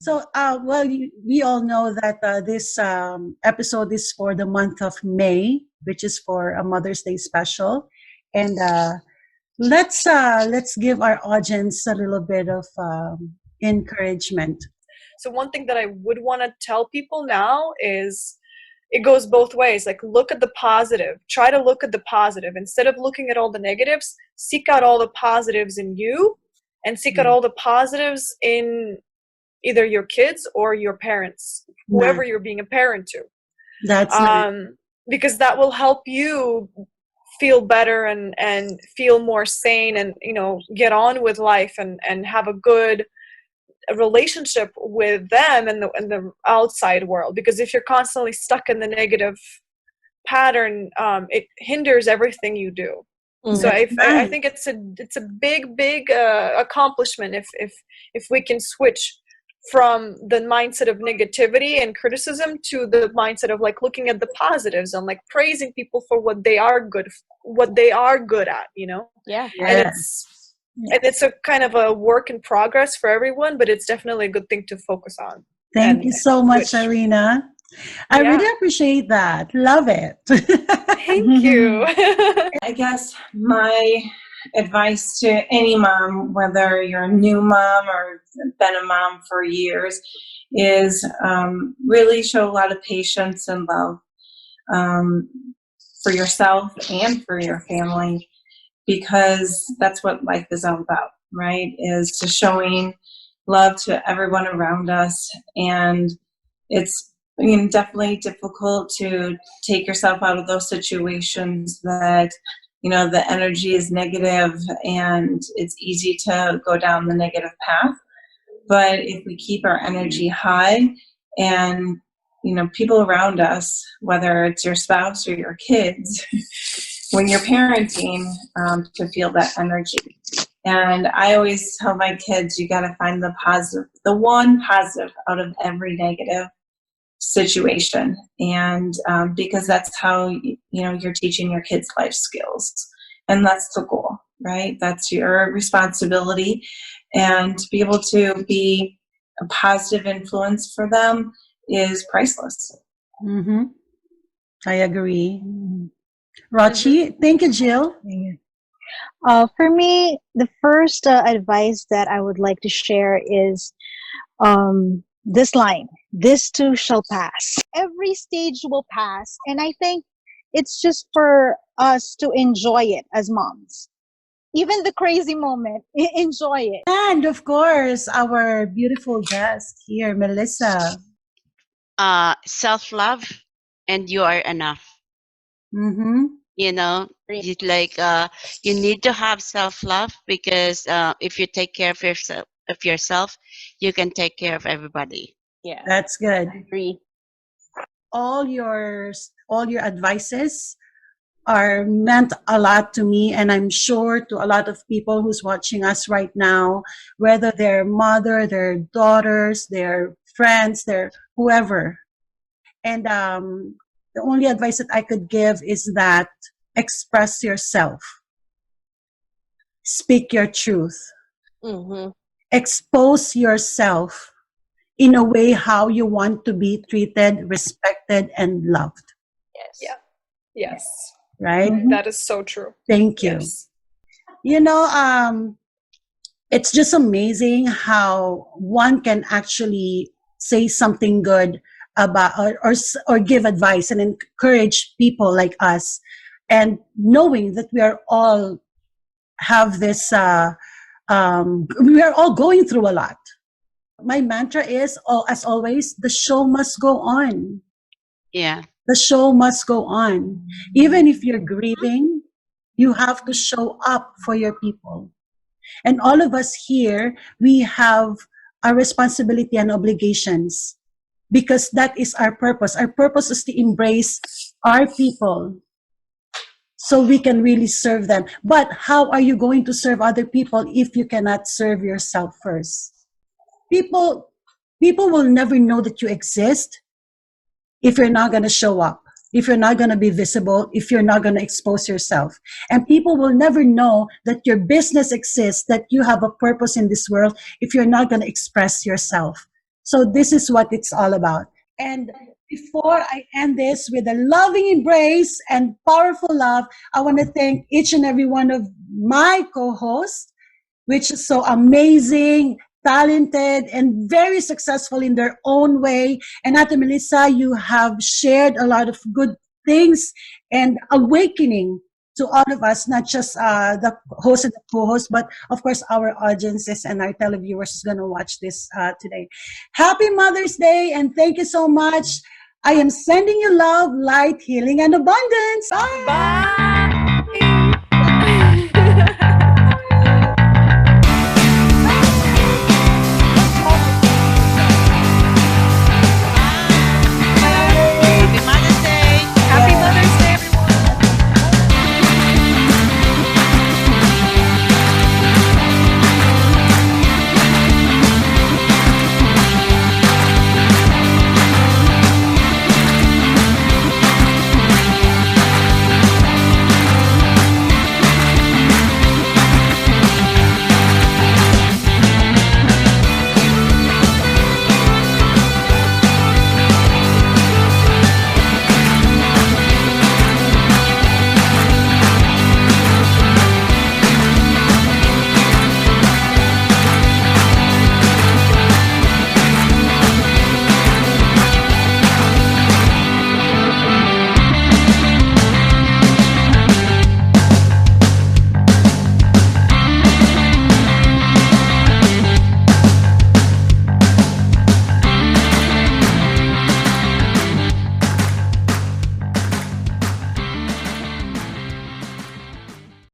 So, well, we all know that this episode is for the month of May, which is for a Mother's Day special, and let's give our audience a little bit of encouragement. So one thing that I would want to tell people now is it goes both ways. Like, look at the positive. Try to look at the positive. Instead of looking at all the negatives, seek out all the positives in you and seek out all the positives in either your kids or your parents, whoever you're being a parent to. That's nice. Because that will help you feel better and feel more sane and, get on with life and have a good relationship with them and the outside world. Because if you're constantly stuck in the negative pattern, it hinders everything you do. So I think it's a big accomplishment if we can switch from the mindset of negativity and criticism to the mindset of like looking at the positives and like praising people for what they are good at, Yeah. And it's a kind of a work in progress for everyone, but it's definitely a good thing to focus on. Thank you so much, Irina. I really appreciate that. Love it. Thank you. I guess my advice to any mom, whether you're a new mom or been a mom for years, is really show a lot of patience and love for yourself and for your family, because that's what life is all about, right? Is to showing love to everyone around us. And it's definitely difficult to take yourself out of those situations that the energy is negative and it's easy to go down the negative path. But if we keep our energy high and, people around us, whether it's your spouse or your kids, when you're parenting, to feel that energy. And I always tell my kids, you got to find the positive, the one positive out of every negative situation. And because that's how you're teaching your kids life skills, and that's the goal, right? That's your responsibility, and to be able to be a positive influence for them is priceless. I agree. Rachi, thank you, Jill. For me, the first advice that I would like to share is this line: this too shall pass. Every stage will pass, and I think it's just for us to enjoy it as moms. Even the crazy moment, enjoy it. And of course, our beautiful guest here, Melissa. Self-love, and you are enough. It's like you need to have self-love, because if you take care of yourself, you can take care of everybody. Yeah, that's good. I agree. All your advices are meant a lot to me, and I'm sure to a lot of people who's watching us right now, whether they're mother, their daughters, their friends, their whoever. And the only advice that I could give is that express yourself. Speak your truth. Expose yourself in a way how you want to be treated, respected, and loved. Yes. Yeah. Yes. Right? That is so true. Thank you. Yes. It's just amazing how one can actually say something good about or give advice and encourage people like us, and knowing that we are all have this we are all going through a lot. My mantra is, as always, the show must go on. Yeah, the show must go on. Even if you're grieving, you have to show up for your people. And all of us here, we have a responsibility and obligations, because that is our purpose. Our purpose is to embrace our people so we can really serve them. But how are you going to serve other people if you cannot serve yourself first? People will never know that you exist if you're not going to show up, if you're not going to be visible, if you're not going to expose yourself. And people will never know that your business exists, that you have a purpose in this world, if you're not going to express yourself. So this is what it's all about. And before I end this with a loving embrace and powerful love, I want to thank each and every one of my co-hosts, which is so amazing, talented, and very successful in their own way. And Ate Melissa, you have shared a lot of good things and awakening to all of us, not just the host and the co-host, but of course our audiences and our televiewers is going to watch this today. Happy Mother's Day, and thank you so much. I am sending you love, light, healing, and abundance. Bye. Bye.